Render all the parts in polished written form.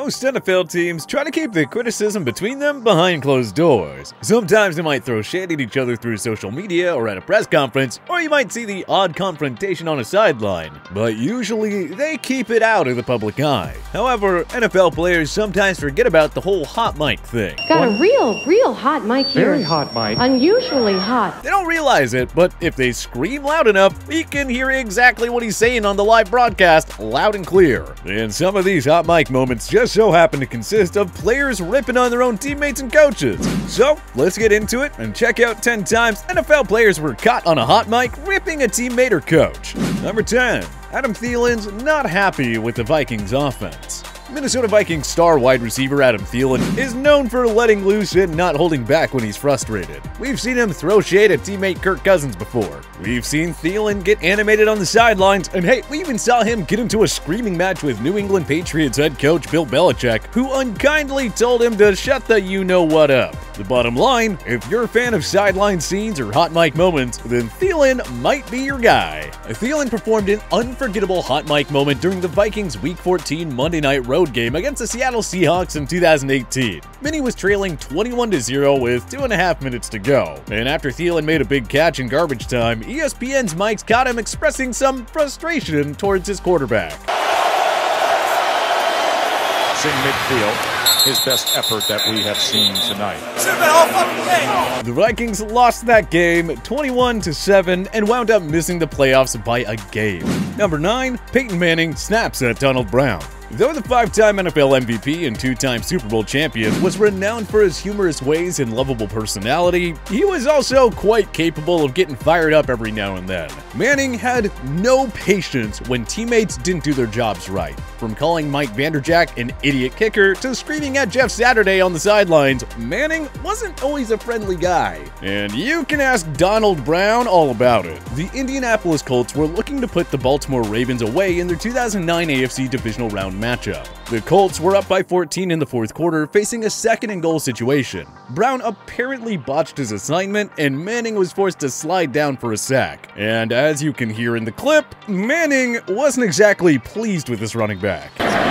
Most NFL teams try to keep the criticism between them behind closed doors. Sometimes they might throw shade at each other through social media or at a press conference, or you might see the odd confrontation on a sideline. But usually, they keep it out of the public eye. However, NFL players sometimes forget about the whole hot mic thing. Got a real hot mic here. Very hot mic. Unusually hot. They don't realize it, but if they scream loud enough, we can hear exactly what he's saying on the live broadcast, loud and clear. And some of these hot mic moments just so happen to consist of players ripping on their own teammates and coaches. So, let's get into it and check out 10 times NFL players were caught on a hot mic ripping a teammate or coach. Number 10. Adam Thielen's not happy with the Vikings offense. Minnesota Vikings star wide receiver Adam Thielen is known for letting loose and not holding back when he's frustrated. We've seen him throw shade at teammate Kirk Cousins before. We've seen Thielen get animated on the sidelines, and hey, we even saw him get into a screaming match with New England Patriots head coach Bill Belichick, who unkindly told him to shut the you-know-what up. The bottom line, if you're a fan of sideline scenes or hot mic moments, then Thielen might be your guy. Thielen performed an unforgettable hot mic moment during the Vikings Week 14 Monday Night Road game against the Seattle Seahawks in 2018. Minnie was trailing 21-0 with 2.5 minutes to go, and after Thielen made a big catch in garbage time, ESPN's mics caught him expressing some frustration towards his quarterback. In midfield, his best effort that we have seen tonight. The Vikings lost that game 21-7 and wound up missing the playoffs by a game. Number 9, Peyton Manning snaps at Donald Brown. Though the 5-time NFL MVP and 2-time Super Bowl champion was renowned for his humorous ways and lovable personality, he was also quite capable of getting fired up every now and then. Manning had no patience when teammates didn't do their jobs right. From calling Mike Vanderjagt an idiot kicker to screaming at Jeff Saturday on the sidelines, Manning wasn't always a friendly guy. And you can ask Donald Brown all about it. The Indianapolis Colts were looking to put the Baltimore Ravens away in their 2009 AFC Divisional Round matchup. The Colts were up by 14 in the fourth quarter, facing a 2nd-and-goal situation. Brown apparently botched his assignment, and Manning was forced to slide down for a sack. And as you can hear in the clip, Manning wasn't exactly pleased with this running back. Manning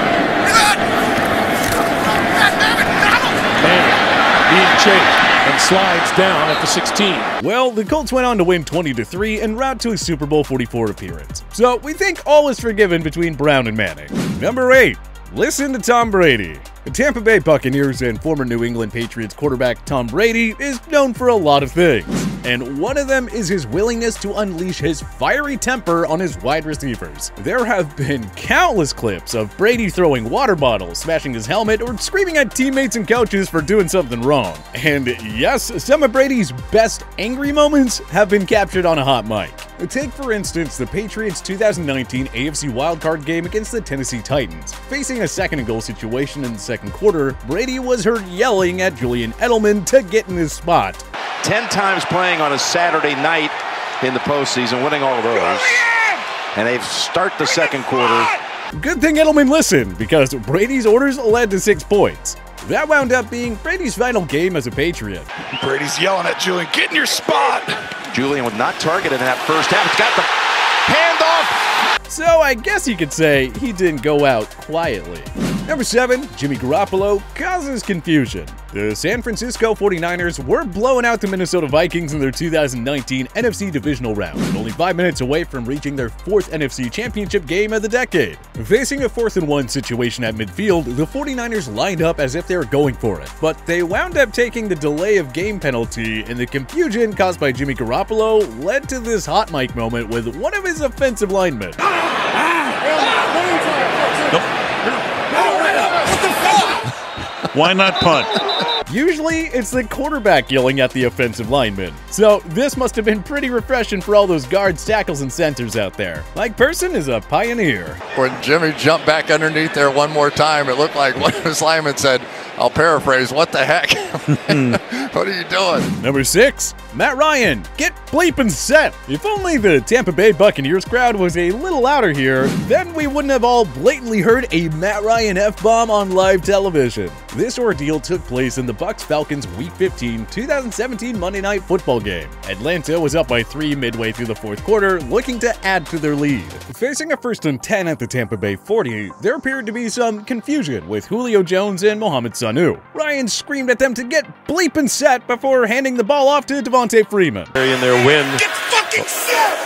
being chased and slides down at the 16. Well, the Colts went on to win 20-3 en route to a Super Bowl 44 appearance. So we think all is forgiven between Brown and Manning. Number 8. Listen to Tom Brady. The Tampa Bay Buccaneers and former New England Patriots quarterback Tom Brady is known for a lot of things, and one of them is his willingness to unleash his fiery temper on his wide receivers. There have been countless clips of Brady throwing water bottles, smashing his helmet, or screaming at teammates and coaches for doing something wrong. And yes, some of Brady's best angry moments have been captured on a hot mic. Take, for instance, the Patriots' 2019 AFC wildcard game against the Tennessee Titans. Facing a 2nd-and-goal situation in the second quarter, Brady was heard yelling at Julian Edelman to get in his spot. 10 times playing on a Saturday night in the postseason, winning all those. And they start the second quarter. Good thing Edelman listened, because Brady's orders led to 6 points. That wound up being Brady's final game as a Patriot. Brady's yelling at Julian, get in your spot! Julian was not targeted in that first half. It's got the handoff. So I guess you could say he didn't go out quietly. Number 7, Jimmy Garoppolo causes confusion. The San Francisco 49ers were blowing out the Minnesota Vikings in their 2019 NFC Divisional Round, only 5 minutes away from reaching their 4th NFC Championship game of the decade. Facing a 4th-and-1 situation at midfield, the 49ers lined up as if they were going for it, but they wound up taking the delay of game penalty, and the confusion caused by Jimmy Garoppolo led to this hot mic moment with one of his offensive linemen. Why not punt? Usually, it's the quarterback yelling at the offensive lineman. So this must have been pretty refreshing for all those guards, tackles, and centers out there. Mike Person is a pioneer. When Jimmy jumped back underneath there one more time, it looked like one of his linemen said, I'll paraphrase, what the heck? What are you doing? Number 6, Matt Ryan, get bleeping set. If only the Tampa Bay Buccaneers crowd was a little louder here, then we wouldn't have all blatantly heard a Matt Ryan F-bomb on live television. This ordeal took place in the Bucs-Falcons Week 15, 2017 Monday Night Football game. Atlanta was up by 3 midway through the fourth quarter, looking to add to their lead. Facing a 1st and 10 at the Tampa Bay 40, there appeared to be some confusion with Julio Jones and Mohamed Sanu. Ryan screamed at them to get bleeping set before handing the ball off to Devontae Freeman. In their win. Get fucking set!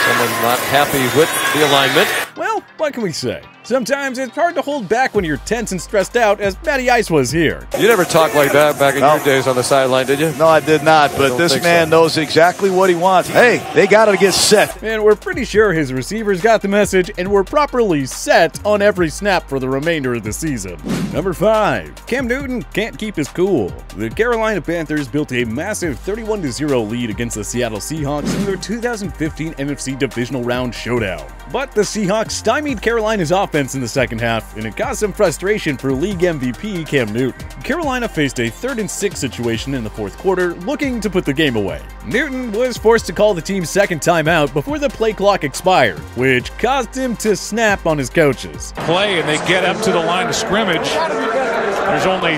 Someone's not happy with the alignment. Well, what can we say? Sometimes it's hard to hold back when you're tense and stressed out, as Matty Ice was here. You never talked like that back in your days on the sideline, did you? No, I did not, but this man knows exactly what he wants. Hey, they got to get set. And we're pretty sure his receivers got the message and were properly set on every snap for the remainder of the season. Number 5, Cam Newton can't keep his cool. The Carolina Panthers built a massive 31-0 lead against the Seattle Seahawks in their 2015 NFC Divisional Round showdown. But the Seahawks stymied Carolina's offense in the second half, and it caused some frustration for league MVP Cam Newton. Carolina faced a 3rd and 6 situation in the fourth quarter, looking to put the game away. Newton was forced to call the team's second timeout before the play clock expired, which caused him to snap on his coaches. Play, and they get up to the line of scrimmage. There's only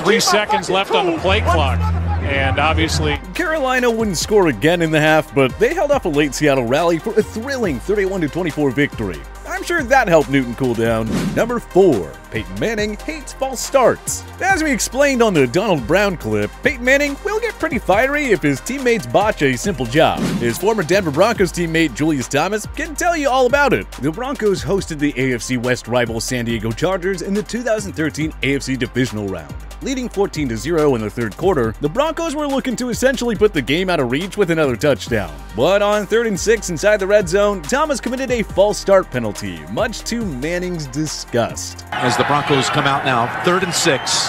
3 seconds left on the play clock. And obviously, Carolina wouldn't score again in the half, but they held off a late Seattle rally for a thrilling 31-24 victory. I'm sure that helped Newton cool down. Number 4, Peyton Manning hates false starts. As we explained on the Donald Brown clip, Peyton Manning will get pretty fiery if his teammates botch a simple job. His former Denver Broncos teammate Julius Thomas can tell you all about it. The Broncos hosted the AFC West rival San Diego Chargers in the 2013 AFC Divisional Round. Leading 14-0 in the third quarter, the Broncos were looking to essentially put the game out of reach with another touchdown. But on 3rd and 6 inside the red zone, Thomas committed a false start penalty, much to Manning's disgust. As the Broncos come out now, 3rd and 6.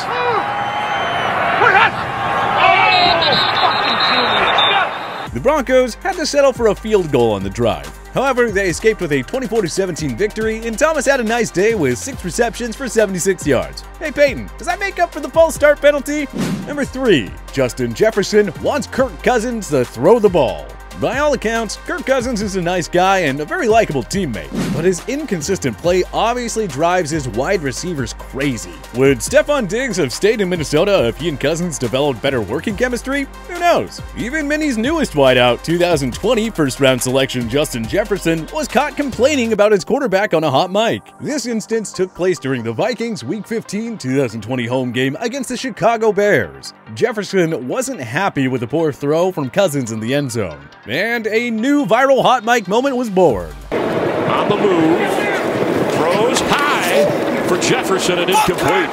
The Broncos had to settle for a field goal on the drive. However, they escaped with a 24-17 victory, and Thomas had a nice day with 6 receptions for 76 yards. Hey Peyton, does that make up for the false start penalty? Number 3, Justin Jefferson wants Kirk Cousins to throw the ball. By all accounts, Kirk Cousins is a nice guy and a very likable teammate, but his inconsistent play obviously drives his wide receivers crazy. Would Stephon Diggs have stayed in Minnesota if he and Cousins developed better working chemistry? Who knows? Even Minnie's newest wideout, 2020 first-round selection Justin Jefferson, was caught complaining about his quarterback on a hot mic. This instance took place during the Vikings Week 15 2020 home game against the Chicago Bears. Jefferson wasn't happy with the poor throw from Cousins in the end zone, and a new viral hot mic moment was born. on the move, throws high for Jefferson and incomplete.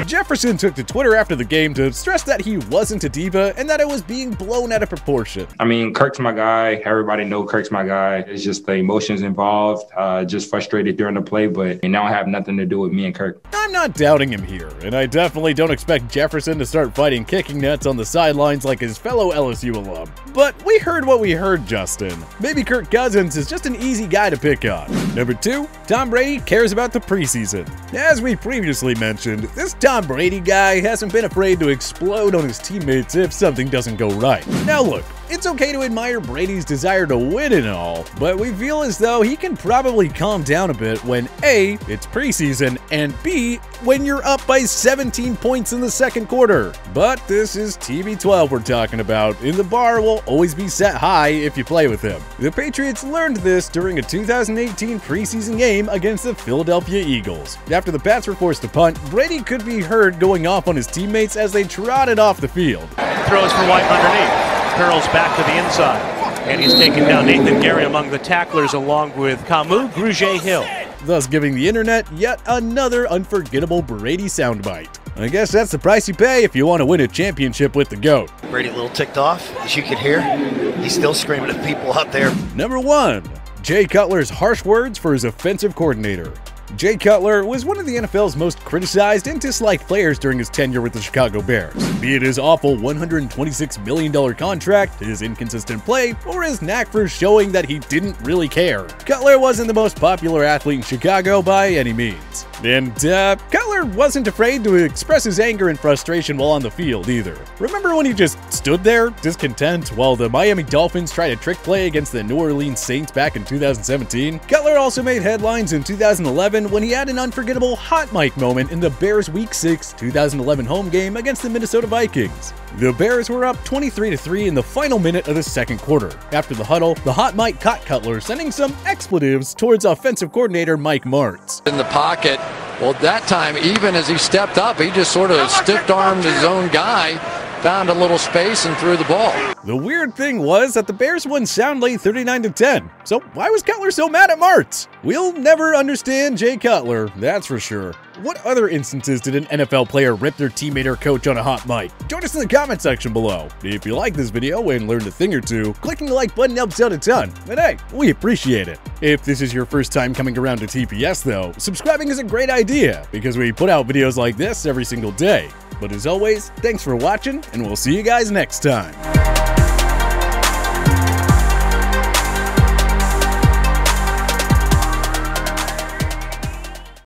Jefferson took to Twitter after the game to stress that he wasn't a diva and that it was being blown out of proportion. I mean, Kirk's my guy. Everybody knows Kirk's my guy. It's just the emotions involved. Just frustrated during the play, but it don't have nothing to do with me and Kirk. I'm not doubting him here, and I definitely don't expect Jefferson to start fighting kicking nets on the sidelines like his fellow LSU alum. But we heard what we heard, Justin. Maybe Kirk Cousins is just an easy guy to pick on. Number 2, Tom Brady cares about the preseason. As we previously mentioned, this Tom Brady guy hasn't been afraid to explode on his teammates if something doesn't go right. Now look, it's okay to admire Brady's desire to win and all, but we feel as though he can probably calm down a bit when A, it's preseason, and B, when you're up by 17 points in the second quarter. But this is TB12 we're talking about, and the bar will always be set high if you play with him. The Patriots learned this during a 2018 preseason game against the Philadelphia Eagles. After the Pats were forced to punt, Brady could be heard going off on his teammates as they trotted off the field. Throws for White underneath. Curls back to the inside, and he's taken down Nathan Gary among the tacklers along with Camus Grugier-Hill. Thus giving the internet yet another unforgettable Brady soundbite. I guess that's the price you pay if you want to win a championship with the GOAT. Brady a little ticked off, as you can hear. He's still screaming at people out there. Number 1, Jay Cutler's harsh words for his offensive coordinator. Jay Cutler was one of the NFL's most criticized and disliked players during his tenure with the Chicago Bears, be it his awful $126 million contract, his inconsistent play, or his knack for showing that he didn't really care. Cutler wasn't the most popular athlete in Chicago by any means. And Cutler wasn't afraid to express his anger and frustration while on the field either. Remember when he just stood there, discontent, while the Miami Dolphins tried a trick play against the New Orleans Saints back in 2017? Cutler also made headlines in 2011 when he had an unforgettable hot mic moment in the Bears' Week 6 2011 home game against the Minnesota Vikings. The Bears were up 23-3 in the final minute of the second quarter. After the huddle, the hot mic caught Cutler sending some expletives towards offensive coordinator Mike Martz. In the pocket, well, that time, even as he stepped up, he just sort of stiff-armed his own guy, found a little space and threw the ball. The weird thing was that the Bears won soundly 39-10. So why was Cutler so mad at Martz? We'll never understand Jay Cutler, that's for sure. What other instances did an NFL player rip their teammate or coach on a hot mic? Join us in the comment section below. If you like this video and learned a thing or two, clicking the like button helps out a ton. And hey, we appreciate it. If this is your first time coming around to TPS though, subscribing is a great idea because we put out videos like this every single day. But as always, thanks for watching, and we'll see you guys next time.